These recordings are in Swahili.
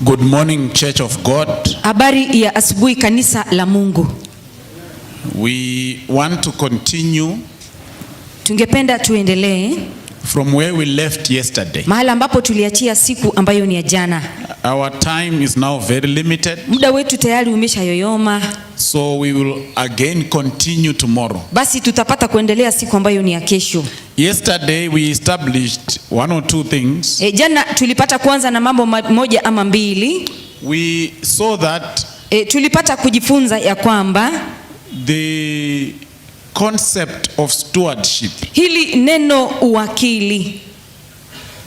Good morning, Church of God. Habari ya asubuhi kanisa la Mungu. We want to continue Tungependa tuendelee from where we left yesterday. mahali ambapo tuliachia siku ambayo ni ya jana. Our time is now very limited, Muda wetu tayari umeshayoyoma. so we will again continue tomorrow. Basi tutapata kuendelea siku ambayo ni ya kesho. Yesterday we established one or two things. Jana tulipata kuanza na mambo moja ama mbili. We saw that Tulipata kujifunza ya kwamba the concept of stewardship hili neno uwakili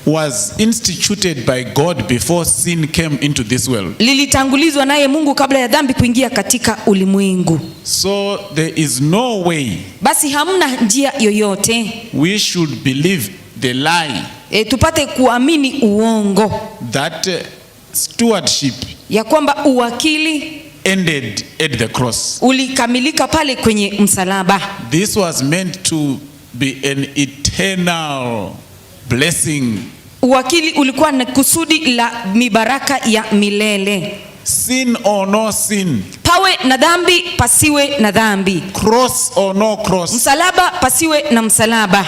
was instituted by God before sin came into this world. lilitangulizwa naye Mungu kabla ya dhambi kuingia katika ulimwengu. So there is no way Basi hamna njia yoyote we should believe the lie tupate kuamini uongo that stewardship ya kwamba uwakili ended at the cross. ulikamilika pale kwenye msalaba. This was meant to be an eternal blessing. Uwakili ulikuwa na kusudi la mibaraka ya milele. Sin or no sin, Pawe na dhambi, pasiwe na dhambi. cross or no cross, Msalaba, pasiwe na msalaba.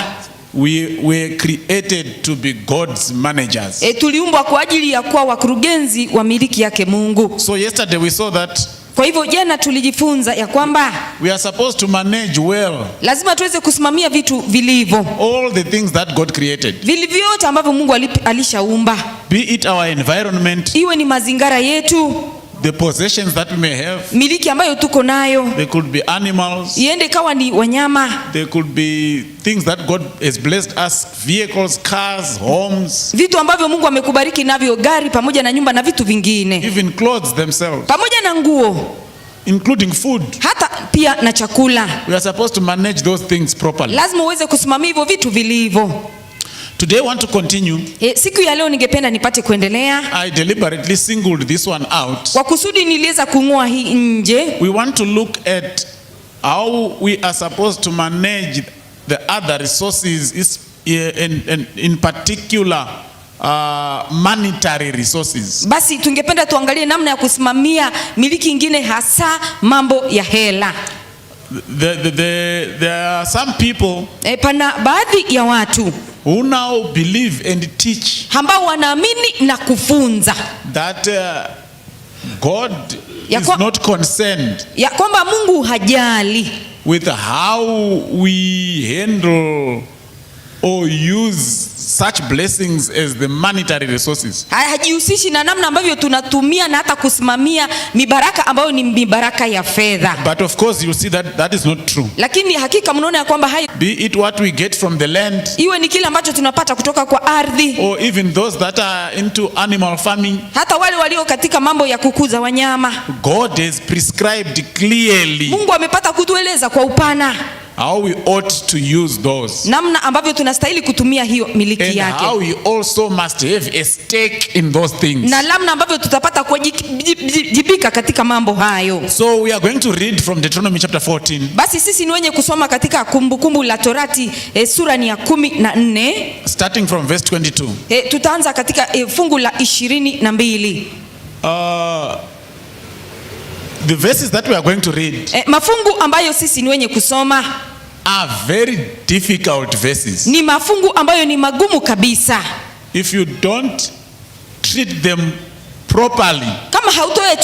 we were created to be God's managers. Tuliumbwa kwa ajili ya kuwa wakurugenzi wa miliki yake Mungu. So yesterday we saw that Kwa hivyo jana tulijifunza ya kwamba we are supposed to manage well lazima tuweze kusimamia vitu vilivyo. all the things that God created, Vilivyote ambavyo Mungu alishaumba. be it our environment, Iwe ni mazingira yetu, the possessions that we may have. miliki ambayo tuko nayo. They could be animals, Iende kawa ni wanyama. they could be things that God has blessed us, vehicles, cars, homes, Vitu ambavyo Mungu amekubariki navyo, gari pamoja na nyumba na vitu vingine. even clothes themselves, Pamoja na nguo, including food. hata pia na chakula. We are supposed to manage those things properly. Lazima uweze kusimamia hivyo vitu vilivyo. Today I want to continue. Siku ya leo ningependa nipate kuendelea. I deliberately singled this one out. Kwa kusudi niliweza kung'oa hii nje. We want to look at how we are supposed to manage the other resources, in particular monetary resources. Basi tungependa tuangalie namna ya kusimamia miliki ingine, hasa mambo ya hela. There are some people Pana baadhi ya watu who now believe and teach ambao wanaamini na kufunza that God is not concerned ya kwamba Mungu hajali with how we handle or use such blessings as the monetary resources. Hajihusishi na namna ambavyo tunatumia na hata kusimamia mibaraka ambayo ni mibaraka ya fedha. But of course you see that is not true. Lakini hakika mnaona ya kwamba Be it what we get from the land, iwe ni kile ambacho tunapata kutoka kwa ardhi, or even those that are into animal farming, hata wale walio katika mambo ya kukuza wanyama. God has prescribed clearly Mungu amepata kutueleza kwa upana how we ought to use those, namna ambavyo tunastahili kutumia hiyo miliki and yake, how we also must have a stake in those things. na namna ambavyo tutapata kuwajibika katika mambo hayo. So we are going to read from Deuteronomy chapter 14. Basi sisi ni wenye kusoma katika Kumbukumbu la Torati sura ni ya 14, Starting from verse 22. Tutaanza katika fungu la 22. The verses that we are going to read Mafungu ambayo sisi ni wenye kusoma are very difficult verses. ni mafungu ambayo ni magumu kabisa. If you don't treat them properly, Kama hautoe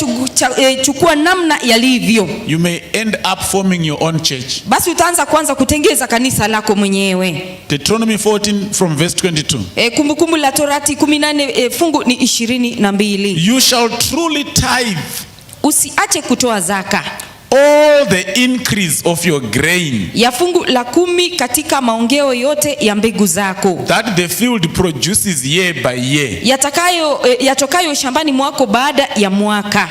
chukua namna yalivyo, you may end up forming your own church. basi utaanza kwanza kutengeza kanisa lako mwenyewe. Deuteronomy 14 from verse 22. Kumbukumbu la Torati 14 fungu ni 22. You shall truly tithe Usiache kutoa zaka all the increase of your grain ya fungu la 10 katika maongeo yote ya mbegu zako, that the field produces year by year, yatokayo shambani mwako baada ya mwaka.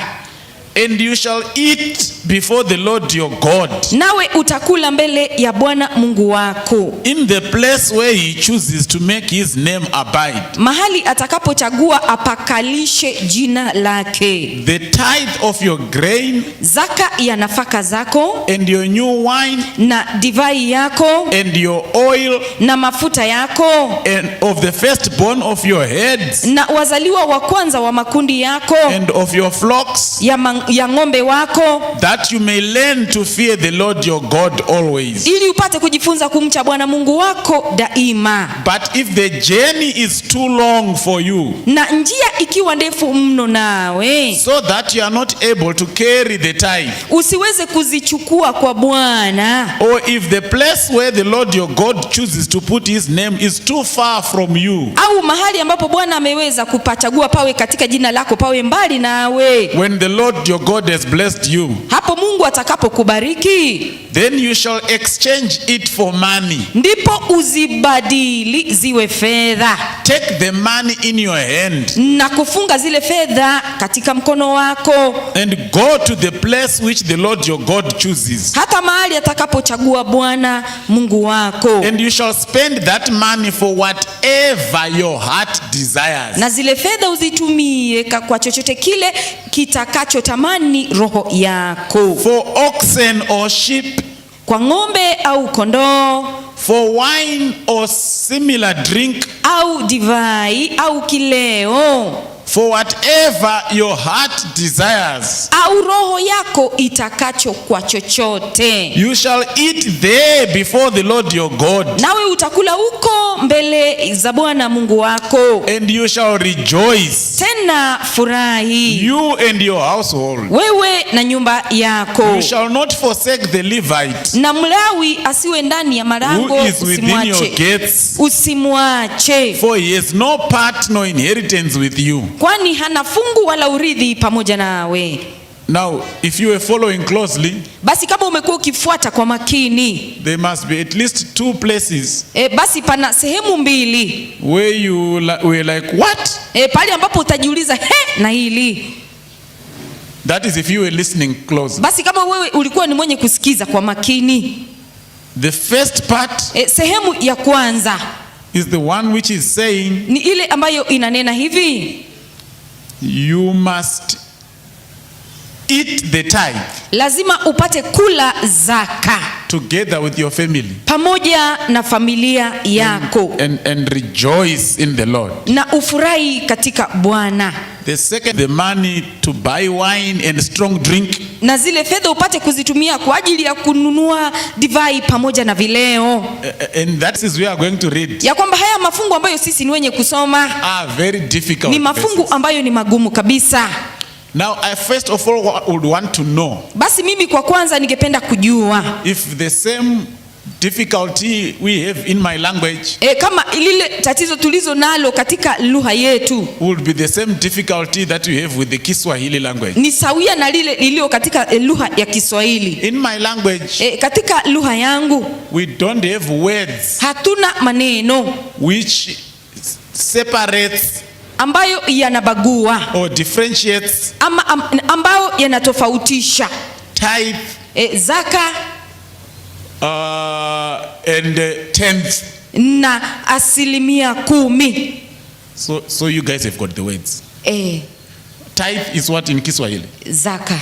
and you shall eat before the Lord your God, nawe utakula mbele ya Bwana Mungu wako, in the place where he chooses to make his name abide, mahali atakapochagua apakalishe jina lake. the tithe of your grain, zaka ya nafaka zako, and your new wine, na divai yako, and your oil, na mafuta yako, and of the firstborn of your heads, na wazaliwa wa kwanza wa makundi yako, and of your flocks, ya ng'ombe wako, that you may learn to fear the Lord your God always. ili upate kujifunza kumcha Bwana Mungu wako daima. But if the journey is too long for you, na njia ikiwa ndefu mno nawe, so that you are not able to carry the tithe, usiweze kuzichukua kwa Bwana, or if the place where the Lord your God chooses to put his name is too far from you, au mahali ambapo Bwana ameweza kupachagua pawe katika jina lako pawe mbali nawe, when the Lord your God has blessed you, hapo Mungu atakapokubariki, then you shall exchange it for money. ndipo uzibadili ziwe fedha, Take the money in your hand, na kufunga zile fedha katika mkono wako, and go to the place which the Lord your God chooses, hata mahali atakapochagua Bwana Mungu wako, and you shall spend that money for whatever your heart desires. na zile fedha uzitumie kwa chochote kile kitakachotamani roho yako, For oxen or sheep, kwa ng'ombe au kondoo, for wine or similar drink, au divai au kileo, for whatever your heart desires, au roho yako itakacho kwa chochote. you shall eat there before the Lord your God, Nawe utakula huko mbele za Bwana Mungu wako, and you shall rejoice, tena furahi, you and your household. wewe na nyumba yako. You shall not forsake the Levite Na Mlawi asiwe ndani ya malango, who is within your usimwache, gates, usimwache, for he has no part nor inheritance with you. kwani hana fungu wala urithi pamoja nawe. Now, if you are following closely, Basi kama umekuwa ukifuata kwa makini, there must be at least two places basi pana sehemu mbili where you were like, what? pale ambapo utajiuliza na hili. That is if you were listening close. Basi kama wewe ulikuwa ni mwenye kusikiza kwa makini. The first part Sehemu ya kwanza is the one which is saying ni ile ambayo inanena hivi: you must eat the tithe lazima upate kula zaka together with your family pamoja na familia yako, and rejoice in the Lord. na ufurahi katika Bwana. The second, the money to buy wine and strong drink, Na zile fedha upate kuzitumia kwa ajili ya kununua divai pamoja na vileo. and that is we are going to read, Ya kwamba haya mafungu ambayo sisi ni wenye kusoma are very difficult ni mafungu verses. ambayo ni magumu kabisa. Now, I first of all would want to know Basi mimi kwa kwanza ningependa kujua if the same difficulty we have in my language kama lile tatizo tulizo nalo katika lugha yetu would be the same difficulty that you have with the Kiswahili language. ni sawia na lile lililo katika lugha ya Kiswahili. In my language, Katika lugha yangu we don't have words hatuna maneno which separates ambayo yanabagua or differentiates ama ambayo yanatofautisha tithe zaka and tenth. na 10%. So you guys have got the words. Tithe is what in Kiswahili? Zaka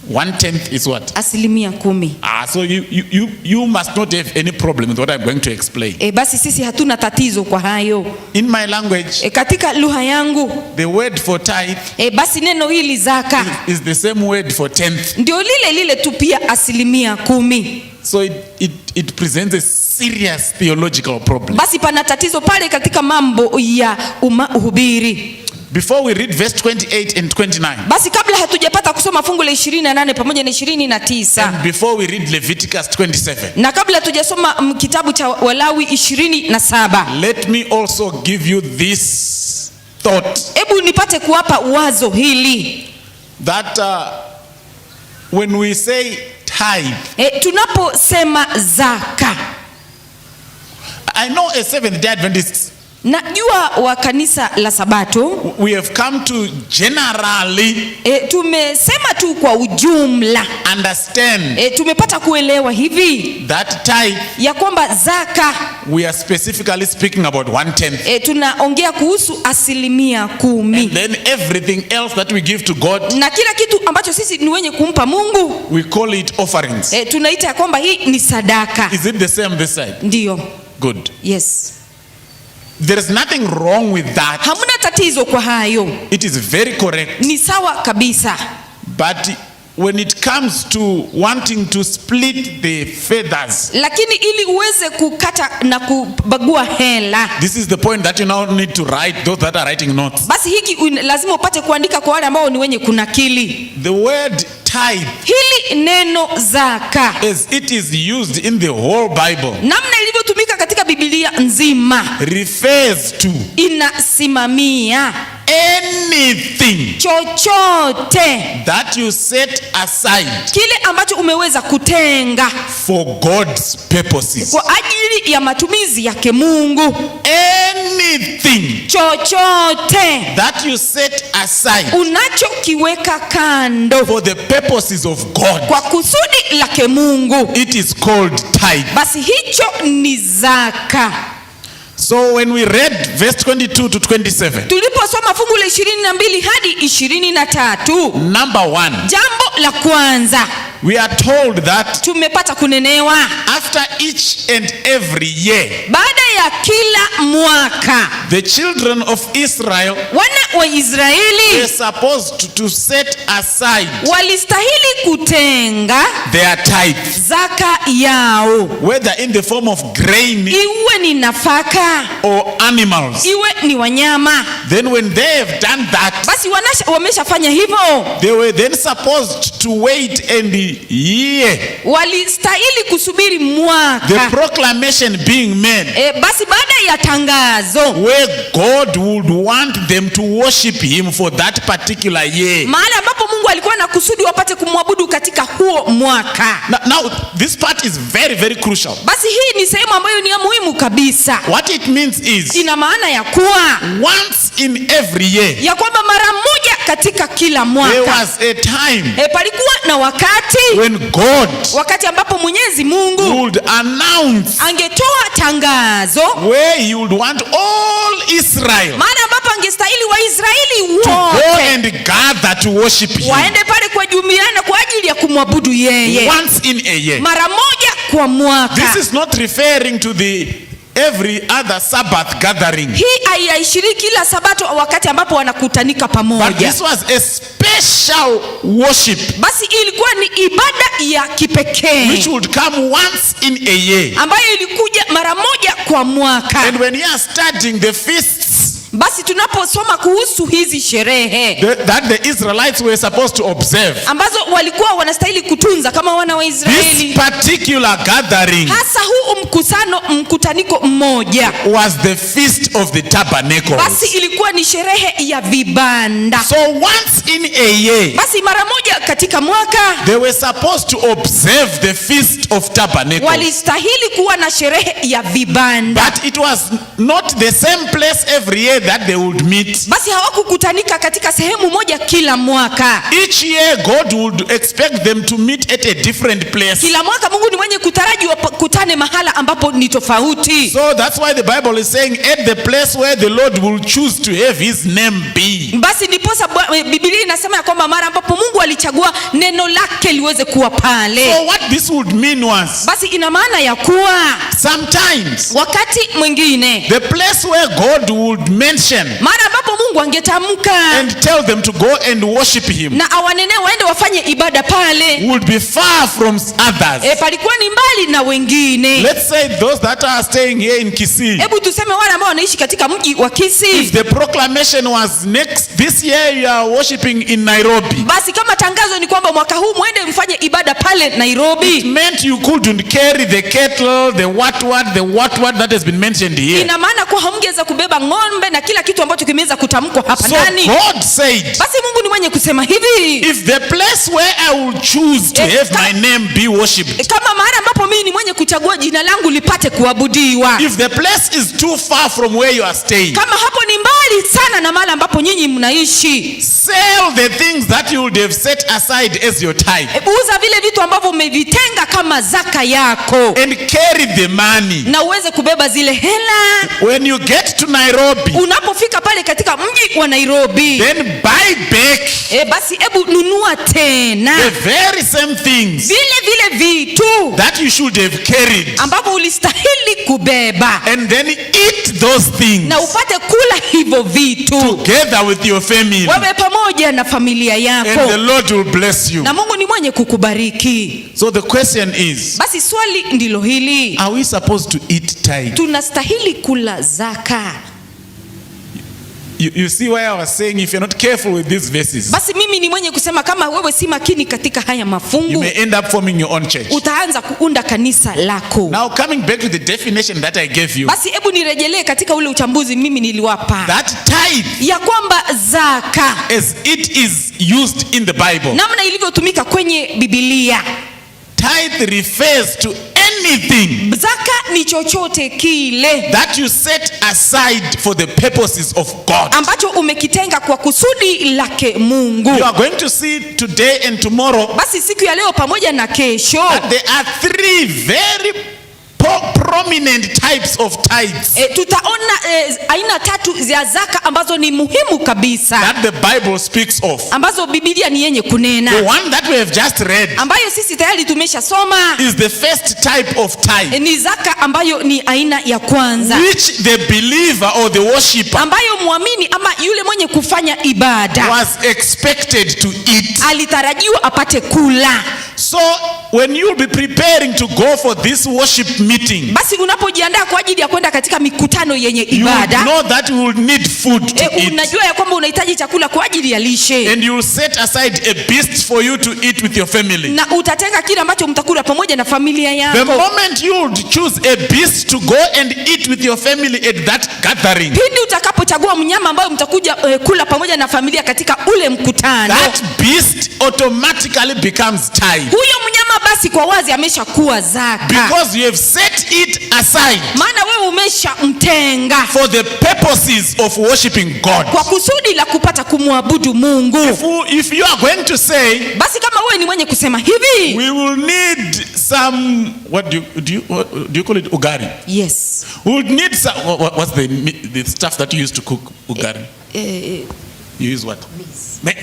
1/10 is what? 10%. So you must not have any problem with what I'm going to explain. Basi sisi hatuna tatizo kwa hayo. In my language, Katika lugha yangu the word for tithe basi neno hili zaka is the same word for tenth. ndio lile lile tu pia 10%. So it presents a serious theological problem. Basi pana tatizo pale katika mambo ya uhubiri. Before we read verse 28 and 29, Basi kabla hatujapata kusoma fungu la 28 pamoja na 29, and before we read Leviticus 27, na kabla hatujasoma kitabu cha Walawi 27, let me also give you this thought hebu nipate kuwapa wazo hili that when we say tithe, tunaposema zaka, I know as Seventh-day Adventists, Najua wa kanisa la Sabato, we have come to generally tumesema tu kwa ujumla understand tumepata kuelewa hivi that tithe, ya kwamba zaka, we are specifically speaking about 1/10. Tunaongea kuhusu 10%. And then everything else that we give to God, na kila kitu ambacho sisi ni wenye kumpa Mungu, we call it offerings. Tunaita ya kwamba hii ni sadaka. Is it the same this side? Ndio. Good. Yes. There is nothing wrong with that. Hamuna tatizo kwa hayo. It is very correct. Ni sawa kabisa. But when it comes to wanting to split the feathers, lakini ili uweze kukata na kubagua hela, this is the point that you now need to write, those that are writing notes. Basi hiki lazima upate kuandika kwa wale ambao ni wenye kunakili. The word tithe, hili neno zaka, as it is used in the whole Bible, namna ilivyotumika katika Biblia nzima, refers to, inasimamia anything chochote that you set aside, kile ambacho umeweza kutenga for God's purposes, kwa ajili ya matumizi yake Mungu. anything Chochote that you set aside unachokiweka kando for the purposes of God, kwa kusudi lake Mungu, it is called tithe. basi hicho ni zaka. So when we read verse 22 to 27, tuliposoma fungu la 22 hadi 23, number 1, jambo la kwanza we are told that tumepata kunenewa, after each and every year, baada ya kila mwaka, the children of Israel wana wa Israeli were supposed to set aside walistahili kutenga their tithe, zaka yao, whether in the form of grain iwe ni nafaka or animals. iwe ni wanyama. Then when they have done that, Basi wameshafanya hivyo, they were then supposed to wait and year, walistahili kusubiri mwaka, the proclamation being made, basi baada ya tangazo where God would want them to worship him for that particular year. mahali ambapo Mungu alikuwa na kusudi wapate kumwabudu katika huo mwaka. Now this part is very, very crucial. Basi hii ni sehemu ambayo ni ya muhimu kabisa. What it means is, Ina maana ya kuwa once in every year, ya kwamba mara moja katika kila mwaka, there was a time palikuwa na wakati when God wakati ambapo Mwenyezi Mungu would announce, angetoa tangazo where he would want all Israel maana ambapo angestahili Waisraeli to go wote and gather to worship him waende pale kwa jumiana kwa ajili ya kumwabudu yeye once in a year. mara moja kwa mwaka. This is not referring to the every other Sabbath gathering. Hii haishiriki kila Sabato wakati ambapo wanakutanika But pamoja. this was a special worship Basi ilikuwa ni ibada ya kipekee which would come once in a year. ambayo ilikuja mara moja kwa mwaka. And when you are studying the feasts Basi tunaposoma kuhusu hizi sherehe that the Israelites were supposed to observe, ambazo walikuwa wanastahili kutunza kama wana wa this Israeli, particular gathering hasa huu mkutaniko mmoja, was the feast of the tabernacles. basi ilikuwa ni sherehe ya vibanda. So once in a year, Basi mara moja katika mwaka they were supposed to observe the feast of tabernacles. walistahili kuwa na sherehe ya vibanda. But it was not the same place every year that they would meet. Basi hawakukutanika katika sehemu moja kila mwaka. Each year God would expect them to meet at a different place. Kila mwaka Mungu ni mwenye kutaraji wakutane mahala ambapo ni tofauti. So that's why the Bible is saying, at the place where the Lord will choose to have his name be. Basi ndiposa Biblia inasema ya kwamba mara ambapo Mungu alichagua neno lake liweze kuwa pale. So what this would mean was, Basi ina maana ya kuwa sometimes wakati mwingine the place where God would mention mara ambapo Mungu angetamka and tell them to go and worship him na awanene waende wafanye ibada pale, would be far from others. palikuwa ni mbali na wengine. Let's say those that are staying here in Kisii, Hebu tuseme wale ambao wanaishi katika mji wa Kisii. if the proclamation was this year you are worshiping in Nairobi, Basi kama tangazo ni kwamba mwaka huu mwende mfanye ibada pale Nairobi, it meant you couldn't carry the kettle, the what that has been mentioned here. ina maana kwa haungeweza kubeba ng'ombe na kila kitu ambacho kimeweza kutamkwa hapa So ndani. God said, Basi Mungu ni mwenye kusema hivi, if the place where I will choose to have my name be worshipped, kama mahali ambapo mimi ni mwenye kuchagua jina langu lipate kuabudiwa, if the place is too far from where you are staying, kama hapo ni mbali sana na mahali ambapo nyinyi mnaishi, sell the things that you would have set aside as your tithe, uza vile vitu ambavyo umevitenga kama zaka yako, and carry the money. na uweze kubeba zile hela. When you get to Nairobi, Unapofika pale katika mji wa Nairobi, then buy back basi hebu nunua tena the very same things vile vitu that you should have carried, ambavyo ulistahili kubeba, and then eat those things na upate kula hivyo vitu together with your family, wewe pamoja na familia and the yako, Lord will bless you. na Mungu ni mwenye kukubariki. So the question is, Basi swali ndilo hili, are we supposed to eat tithe? tunastahili kula zaka? You see why I was saying, if you're not careful with these verses, Basi mimi ni mwenye kusema kama wewe si makini katika haya you mafungu, may end up forming your own church. utaanza kuunda kanisa lako. Now coming back to the definition that I gave you, Basi hebu nirejelee katika ule uchambuzi mimi niliwapa, that tithe, ya kwamba zaka as it is used in the Bible, namna ilivyotumika kwenye Biblia, tithe refers to anything zaka ni chochote kile that you set aside for the purposes of God. ambacho umekitenga kwa kusudi lake Mungu. You are going to see today and tomorrow Basi siku ya leo pamoja na kesho, that there are three very prominent types of tithes tutaona aina tatu za zaka ambazo ni muhimu kabisa, that the Bible speaks of. ambazo Biblia ni yenye kunena, The one that we have just read ambayo sisi tayari tumeshasoma, is the first type of tithe, ni zaka ambayo ni aina ya kwanza, which the believer or the worshipper ambayo muamini ama yule mwenye kufanya ibada was expected to eat. alitarajiwa apate kula. So when you'll be preparing to go for this worship meeting, Basi unapojiandaa kwa ajili ya kwenda katika mikutano yenye you ibada, know that you will need food to eat, unajua ya kwamba unahitaji chakula kwa ajili ya lishe, and you will set aside a beast for you to eat with your family. na utatenga kile ambacho mtakula pamoja na familia The yako. moment you would choose a beast to go and eat with your family at that gathering, Pindi utakapochagua mnyama ambayo mtakuja kula pamoja na familia katika ule mkutano, that beast automatically becomes tithe, huyo mnyama basi kwa wazi ameshakuwa zaka, because you have set it aside maana wewe umeshamtenga for the purposes of worshiping God. kwa kusudi la kupata kumwabudu Mungu. If you are going to say, Basi kama wewe ni mwenye kusema hivi, we will need some, what do you call it, ugari? yes, We would need some, what's the stuff that you use to cook ugari? You use what?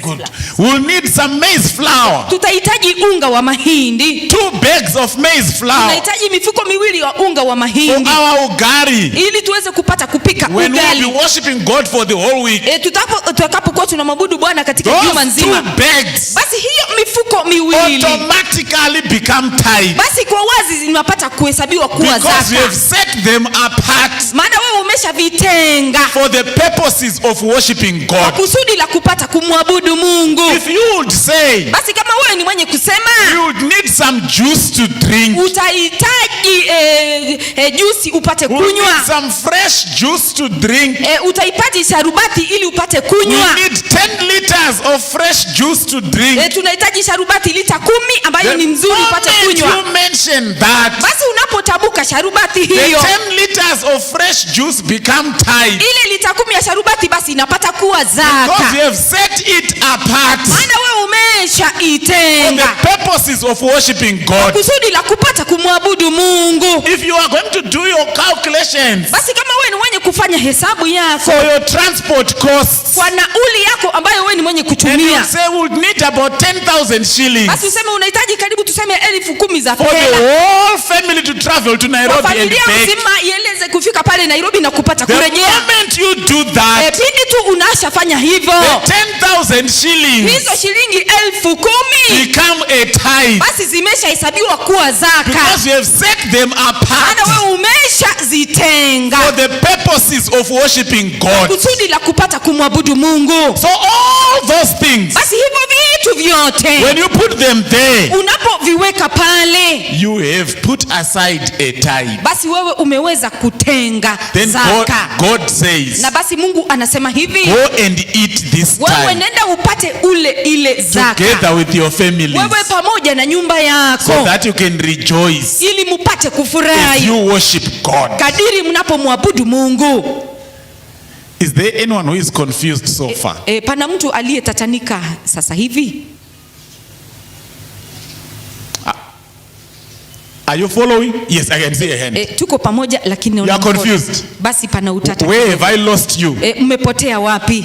Good. We'll need some maize flour. tutahitaji unga wa mahindi, 2 bags of maize flour tunahitaji mifuko miwili wa unga wa for mahindi our ugari. ili tuweze kupata kupika When we will ugali. be worshiping God for the whole week, Tutakapokuwa tunamwabudu Bwana katika juma those 2 nzima, bags basi hiyo mifuko miwili automatically become tithe, basi kwa wazi zinapata kuhesabiwa kuwa because you have zaka, set them apart maana wewe umeshavitenga for the purposes of worshiping kwa God. kusudi la kupata kumwabudu Mungu. If you would say, Basi kama wewe ni mwenye kusema, you would need some juice to drink, utahitaji juisi upate we need kunywa, some fresh juice to drink, utahitaji sharubati ili upate we kunywa, need 10 liters of fresh juice to drink. tunahitaji sharubati lita 10 ambayo The ni mzuri upate moment kunywa. you mention that, Basi unapotabuka sharubati the hiyo, 10 liters of fresh juice become tithe, ile lita 10 ya sharubati basi inapata kuwa because you zaka, have set it apart maana wewe for umeshaitenga the purposes of worshiping God. kusudi la kupata kumwabudu Mungu. If you are going to do your calculations Basi kama wewe ni mwenye kufanya hesabu yako for your transport costs, kwa nauli yako ambayo wewe ni mwenye and you kutumia, say we would need about 10,000 shillings basi useme unahitaji karibu tuseme 10,000 za for the fedha whole family to travel to kwa Nairobi and familia back. nzima ieleze kufika pale Nairobi na kupata The kurejea. moment you do that, Pindi tu unashafanya hivyo, the 10,000 shillings hizo shilingi 10,000 become a tithe, basi zimeshahesabiwa kuwa zaka, because you have set them apart maana wewe umeshazitenga for the purposes of worshiping God. kusudi la kupata kumwabudu Mungu. So all those things Basi hivyo vitu vitu vyote when you put them there, unapoviweka pale, you have put aside a tithe. basi wewe umeweza kutenga Then zaka. God says, Na basi Mungu anasema hivi, go and eat this wewe tithe nenda upate ile zaka together with your families, wewe pamoja na nyumba yako, so that you can rejoice ili mupate if kufurahi you worship God. kadiri mnapomwabudu Mungu. Is there anyone who is confused so far? Pana mtu aliyetatanika sasa hivi? Are you following? Yes, I can see a hand. Tuko pamoja, lakini You are confused. basi pana utata. Where have I lost you? Mmepotea wapi?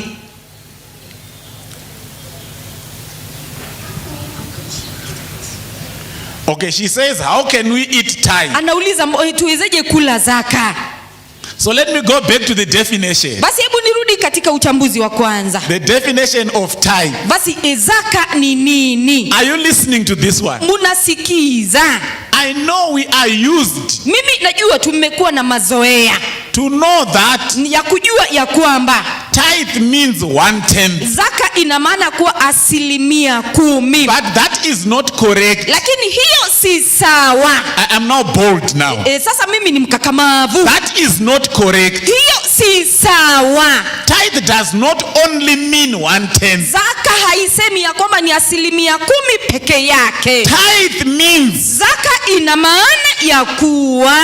Okay, she says, how can we eat tithe? Anauliza tuwezeje kula zaka? So let me go back to the definition. Basi hebu nirudi katika uchambuzi wa kwanza. The definition of tithe. Basi zaka ni nini? Are you listening to this one? Munasikiza? I know we are used Mimi najua tumekuwa na mazoea to know that ya kujua ya kwamba tithe means 1/10. zaka ina maana kuwa 10%. But that is not correct. Lakini hiyo si sawa. I am now bold now. Sasa mimi ni mkakamavu. That is not correct. Hiyo si sawa. Tithe does not only mean 1/10. Zaka haisemi ya kwamba ni 10% peke yake. Tithe means Zaka ina maana ya kuwa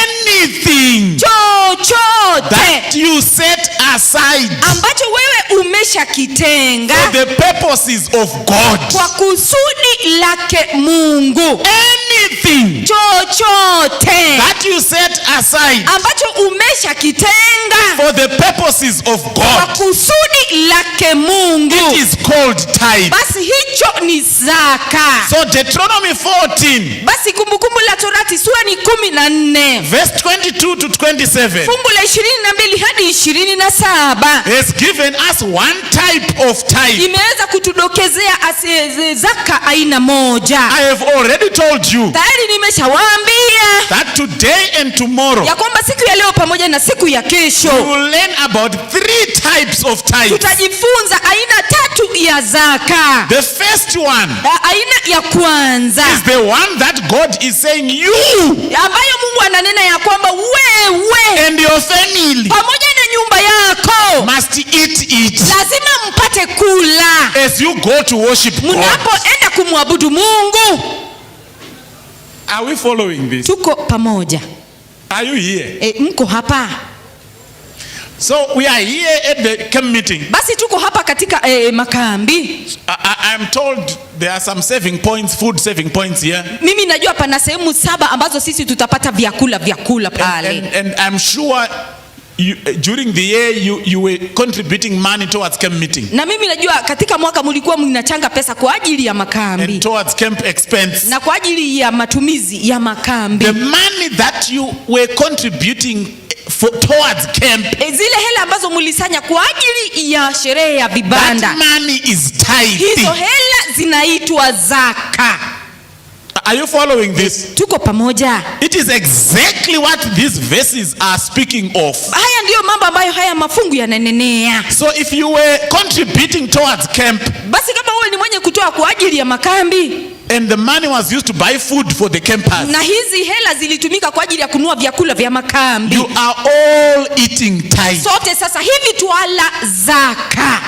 anything chochote that you set aside ambacho wewe umeshakitenga for the purposes of God. kwa kusudi lake Mungu. Anything Chochote that you set aside ambacho umeshakitenga for the purposes of kwa God, kusudi lake Mungu, it is called tithe. basi hicho ni zaka. So Deuteronomy 14 Basi Kumbukumbu la Torati sura ni 14 verse 22 to 27 fungu la 22 hadi 27 has given us one type of tithe. imeweza kutudokezea zaka aina moja. I have already told you Tayari nimeshawaambia that today and tomorrow ya kwamba siku ya leo pamoja na siku ya we kesho will learn about 3 types of tithe. tutajifunza aina 3 ya zaka. The first one Aina ya kwanza is the one that God is saying you ambayo Mungu ananena ya kwamba wewe and your family pamoja na nyumba yako must eat it lazima mpate kula as you go to worship God. mnapoenda kumwabudu Mungu. Are we following this? Tuko pamoja? Are you here? Mko hapa? So we are here at the camp meeting. Basi tuko hapa katika makambi. I'm told there are some saving points, food saving points here. Mimi najua pana sehemu 7 ambazo sisi tutapata vyakula pale. And I'm sure during the year you were contributing money towards camp meeting. Na mimi najua katika mwaka mlikuwa mnachanga pesa kwa ajili ya makambi. And towards camp expense. Na kwa ajili ya matumizi ya makambi. The money that you were contributing towards camp, zile hela ambazo mlisanya kwa ajili ya sherehe ya vibanda, that money is tithe. hizo hela zinaitwa zaka. Are you following this? Tuko pamoja? It is exactly what these verses are speaking of. Haya ndiyo mambo ambayo haya mafungu yananenea. So if you were contributing towards camp, basi kama wewe ni mwenye kutoa kwa ajili ya makambi, and the money was used to buy food for the campers, na hizi hela zilitumika kwa ajili ya kununua vyakula vya makambi, you are all eating tithe. sote sasa hivi twala zaka.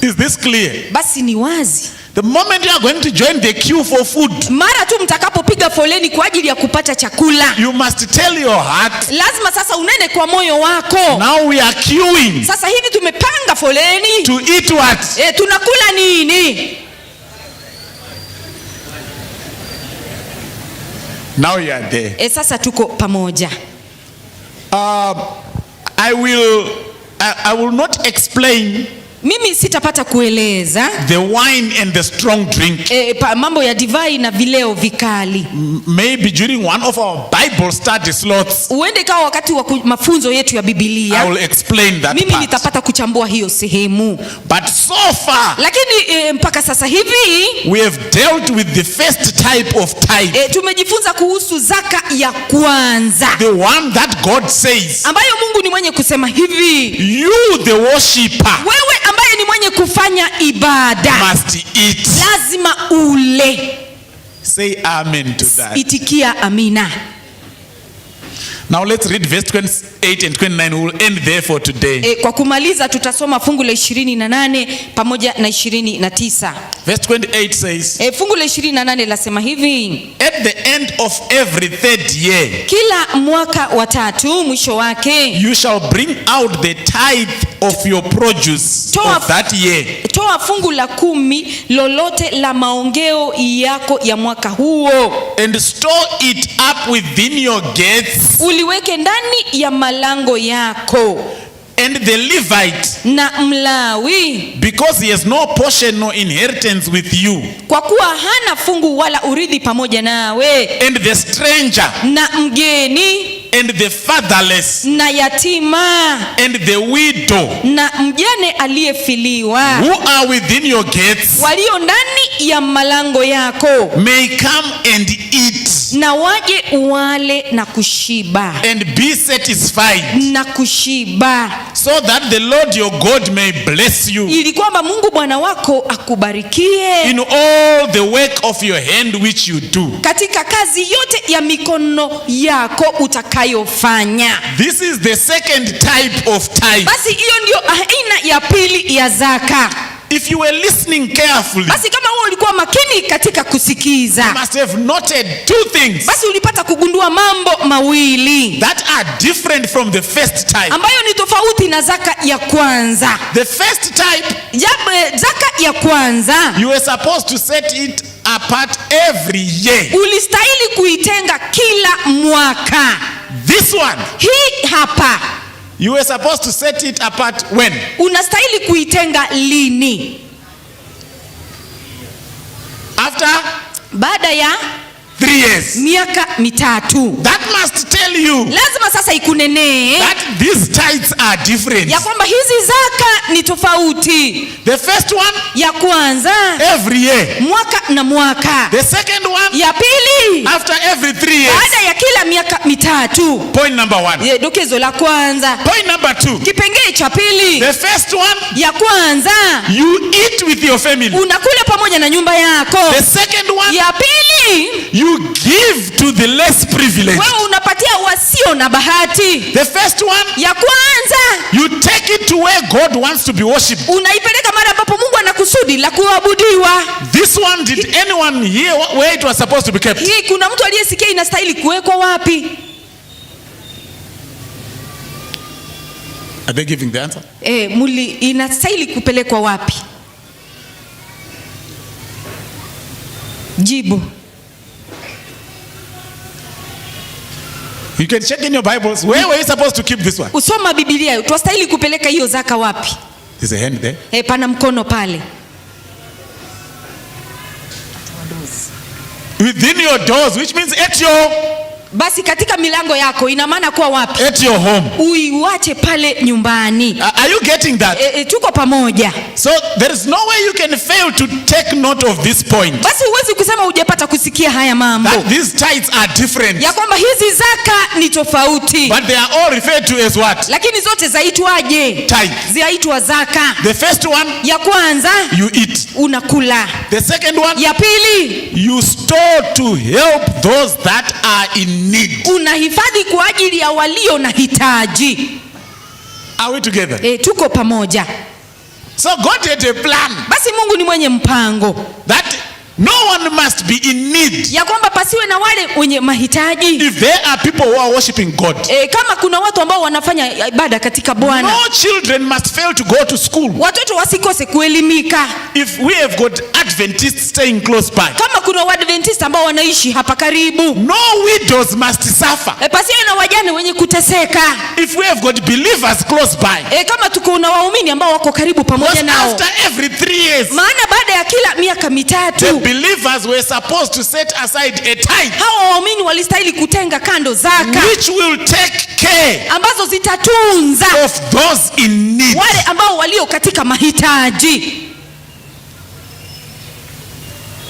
Is this clear? Basi ni wazi. The moment you are going to join the queue for food, mara tu mtakapopiga foleni kwa ajili ya kupata chakula, you must tell your heart, lazima sasa unene kwa moyo wako, now we are queuing sasa hivi tumepanga foleni to eat what? Tunakula nini? Now you are there. Sasa tuko pamoja. I will not explain Mimi sitapata kueleza the wine and the strong drink. Mambo ya divai na vileo vikali. Maybe during one of our Bible study slots, uende kawa wakati wa mafunzo yetu ya Biblia, I will explain that mimi part. nitapata kuchambua hiyo sehemu. But so far, Lakini mpaka sasa hivi we have dealt with the first type of tithe, tumejifunza kuhusu zaka ya kwanza, the one that God says, ambayo Mungu ni mwenye kusema hivi, you the worshipper, wewe ambaye ni mwenye mwenye kufanya ibada must eat. lazima ule. Say amen to that. Itikia amina. Now let's read verse 28 and 29. We will end there for today. Kwa kumaliza tutasoma fungu la 28 pamoja na 29. Verse 28 says, fungu la 28 lasema hivi: at the end of every third year, kila mwaka wa tatu mwisho wake, you shall bring out the tithe of your produce of that year. Toa fungu la 10 lolote la maongeo yako ya mwaka huo, and store it up within your gates, uliweke ndani ya malango yako. and the Levite, na Mlawi, because he has no portion nor inheritance with you, kwa kuwa hana fungu wala urithi pamoja nawe, and the stranger, na mgeni, and the fatherless, na yatima, and the widow, na mjane aliyefiliwa, who are within your gates, walio ndani ya malango yako, may come and eat, na waje wale na kushiba, and be satisfied, na kushiba, so that the Lord your God may bless you ili kwamba Mungu Bwana wako akubarikie in all the work of your hand which you do. katika kazi yote ya mikono yako utakayofanya. This is the second type of tithe. Basi hiyo ndio aina ya pili ya zaka. If you were listening carefully, Basi kama wewe ulikuwa makini katika kusikiza, you must have noted two things basi ulipata kugundua mambo mawili that are different from the first type. ambayo ni tofauti na zaka ya kwanza. The first type, Zaka ya kwanza, you were supposed to set it apart every year. ulistahili kuitenga kila mwaka. This one, Hii hapa, you were supposed to set it apart when? unastahili kuitenga lini? After Baada ya 3 years. miaka mitatu. That must tell you Lazima sasa ikunenee that these tithes are different. ya kwamba hizi zaka ni tofauti. The first one, Ya kwanza every year. mwaka na mwaka. The second one, Ya pili after every 3 years. baada ya kila miaka mitatu. Point number 1. Dokezo la kwanza. Point number 2. Kipengele cha pili. The first one, Ya kwanza you eat with your family. unakula pamoja na nyumba yako. The second one, Ya pili you give to the less privileged. wewe unapatia wasio na bahati. The first one, Ya kwanza you take it to where God wants to be worshipped. unaipeleka mahali ambapo Mungu anakusudi la kuabudiwa. This one, did anyone hear where it was supposed to be kept? Hii kuna mtu aliyesikia inastahili kuwekwa wapi? Are they giving the answer? Inastahili kupelekwa wapi? Jibu. You can check in your Bibles. Where were you supposed to keep this one? Usoma Biblia, twastahili kupeleka hiyo zaka wapi? There's a hand there. Pana mkono pale. Within your doors, which means at your Basi katika milango yako, ina maana kuwa wapi? at your home. Uiwache pale nyumbani. Are you getting that? Tuko pamoja. So there is no way you can fail to take note of this point. Basi huwezi kusema hujapata kusikia haya mambo. That these tithes are different. Ya kwamba hizi zaka ni tofauti. But they are all referred to as what? Lakini zote zaitwaje? Tithe. Zaitwa zaka. The first one, Ya kwanza you eat. unakula. The second one, Ya pili you store to help those that are in need. unahifadhi kwa ajili ya walio na hitaji. Are we together? Tuko pamoja. So God had a plan Basi Mungu ni mwenye mpango that no one must be in need. ya kwamba pasiwe na wale wenye mahitaji. If there are people who are worshiping God, Kama kuna watu ambao wanafanya ibada katika Bwana, no children must fail to go to school. watoto wasikose kuelimika. If we have got Adventists staying close by, Kama kuna Waadventista ambao wanaishi hapa karibu, no widows must suffer. pasiwe na wajane wenye kuteseka. If we have got believers close by, Kama tuko na waumini ambao wako karibu pamoja because nao, after every 3 years, maana baada ya kila miaka the mitatu believers were supposed to set aside a tithe hawa waumini walistahili kutenga kando zaka which will take care ambazo zitatunza of those in need. wale ambao walio katika mahitaji.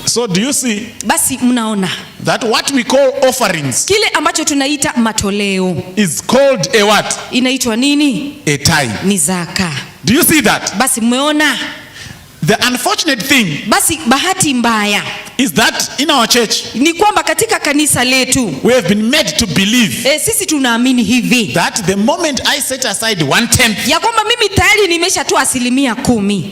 So do you see Basi mnaona that what we call offerings kile ambacho tunaita matoleo is called a what? inaitwa nini? A tithe. Ni zaka. Do you see that? Basi mmeona? The unfortunate thing Basi bahati mbaya is that in our church ni kwamba katika kanisa letu we have been made to believe sisi tunaamini hivi that the moment I set aside 1/10, ya kwamba mimi tayari nimeshatoa 10%,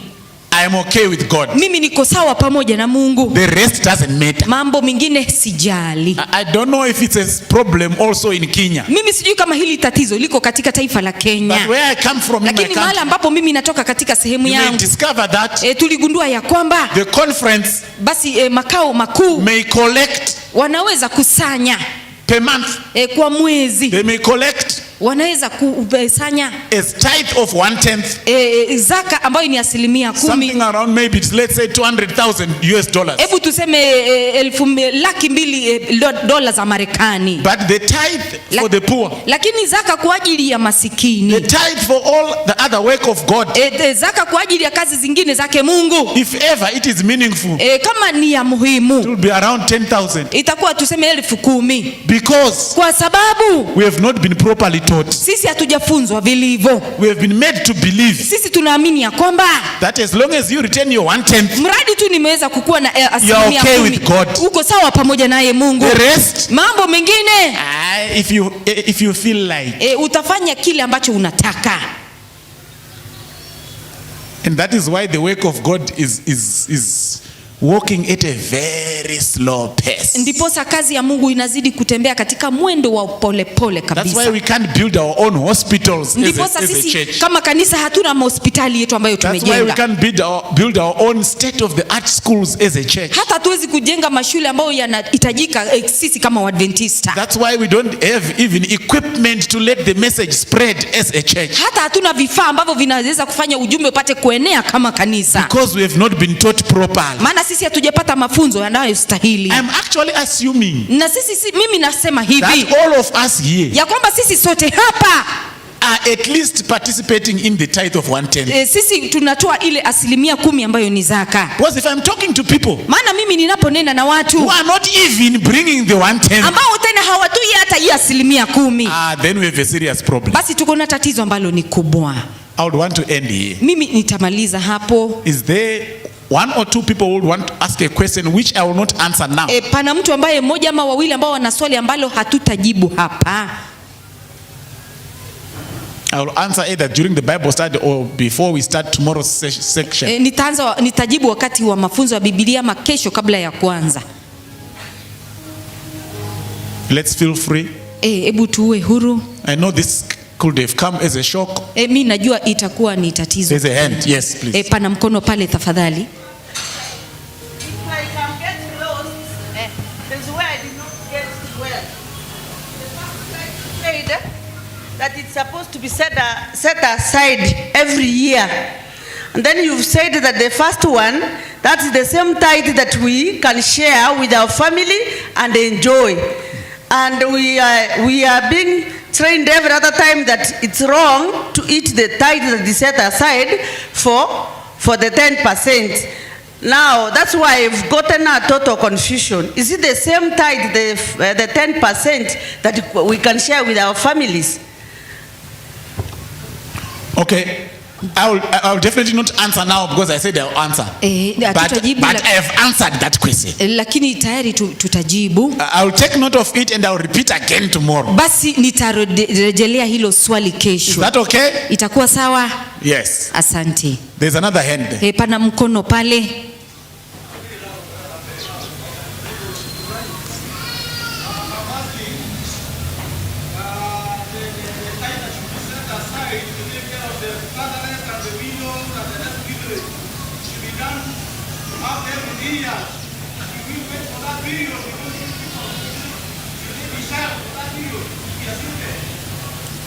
I am okay with God. mimi niko sawa pamoja na Mungu, The rest doesn't matter. mambo mengine sijali. I don't know if it's a problem also in Kenya. Mimi sijui kama hili tatizo liko katika taifa la Kenya. But where I come from in my Lakini mahali country, ambapo mimi natoka katika sehemu you may yangu discover that tuligundua ya kwamba the conference basi makao makuu may collect wanaweza kusanya per month. kwa mwezi They may collect wanaweza kusanya a tithe of 1/10, zaka ambayo ni 10%. something around maybe let's say $200,000. Hebu tuseme $200,000 za Marekani. But the tithe for the poor, Lakini zaka kwa ajili ya the masikini, tithe for all the other work of God, zaka kwa ajili ya kazi zingine zake Mungu, if ever it is meaningful, kama ni ya it muhimu will be around 10,000, itakuwa tuseme 10,000, because kwa sababu we have not been properly taught. sisi hatujafunzwa vilivyo. We have been made to believe Sisi tunaamini ya kwamba that as long as you return your 1/10, mradi tu nimeweza kukuwa na You are okay with 10%, God. uko sawa pamoja naye Mungu. the rest, Mambo mengine if you feel like, utafanya kile ambacho unataka. and that is why the work of God is walking at a very slow pace. Ndiposa kazi ya Mungu inazidi kutembea katika mwendo wa polepole That's why kabisa. we can't build our own hospitals Ndiposa as a sisi church. kama kanisa hatuna mahospitali yetu ambayo That's why we tumejenga. can't build our own state of the art schools as a church. Hata hatuwezi kujenga mashule ambayo yanahitajika sisi kama Waadventista. That's why we don't have even equipment to let the message spread as a church. Hata hatuna vifaa ambavyo vinaweza kufanya ujumbe upate kuenea kama kanisa. Because we have not been taught properly. Maana sisi hatujapata mafunzo yanayostahili. I'm actually assuming Na mimi nasema hivi that all of us here ya kwamba sisi sote hapa are at least participating in the tithe of 1/10. sisi tunatoa ile 10% ambayo ni zaka. Because if I'm talking to people Maana mimi ninaponena na watu who are not even bringing the 1/10, ambao tena hawatoi hata hii 10%, then we have a serious problem. basi tuko na tatizo ambalo ni kubwa. I would want to end here. Mimi nitamaliza hapo. Is there one or two people who would want to ask a question which I will not answer now? Pana mtu ambaye mmoja ama wawili ambao wana swali ambalo hatutajibu hapa. I will answer either during the Bible study or before we start tomorrow's section. Nitajibu wakati wa mafunzo ya Biblia ama kesho kabla ya kuanza. Let's feel free. Hebu tuwe huru. I know this could have come as a shock. Mimi najua itakuwa ni tatizo. There's a hand. Yes, please. Pana mkono pale tafadhali. If I can get lost, there's where I did not get well. The pastor said that it's supposed to be set aside every year. And then you've said that the first one, that's the same tithe that we can share with our family and enjoy. And we are being trained every other time that it's wrong to eat the tithe that is set aside for the 10%. Now, that's why I've gotten a total confusion. Is it the same tithe, the 10% that we can share with our families? Okay. I will definitely not answer now because I said I'll answer. But I have answered that question. Lakini tayari tutajibu. I will take note of it and I will repeat again tomorrow. Basi nitarejelea hilo swali kesho. Is that okay? Itakuwa sawa? Yes. Asante. There's another hand there. Pana mkono pale.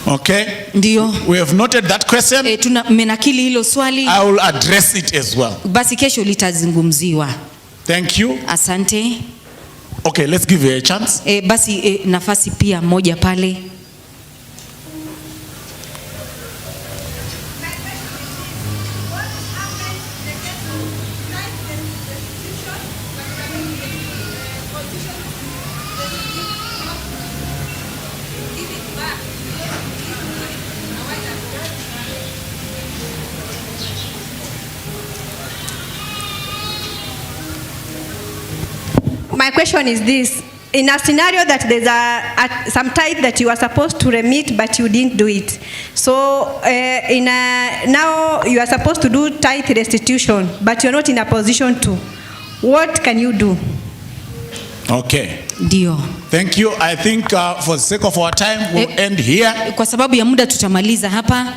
Okay. Ndio. We have noted that question. Tumenakili hilo swali. I will address it as well. Basi kesho litazungumziwa. Thank you. Asante. Okay, let's give you a chance. Basi nafasi pia moja pale. my question is this. In a scenario that there's some tithe that you are supposed to remit but you didn't do it. So now you are supposed to do tithe restitution but you're not in a position to. What can you do? Okay. Ndio. Thank you. I think for the sake of our time we'll end here. Kwa sababu ya muda tutamaliza hapa.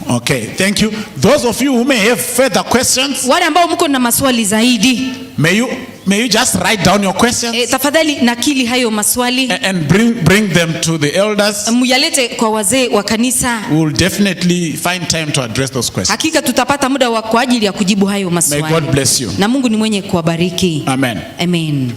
Okay, thank you. Those of you who may have further questions, wale ambao mko na maswali zaidi, may you just write down your questions tafadhali nakili hayo maswali and bring them to the elders. Muyalete kwa wazee wa kanisa. We will definitely find time to address those questions. Hakika tutapata muda kwa ajili ya kujibu hayo maswali. May God bless you. Na Mungu ni mwenye kuwabariki. Amen. Amen.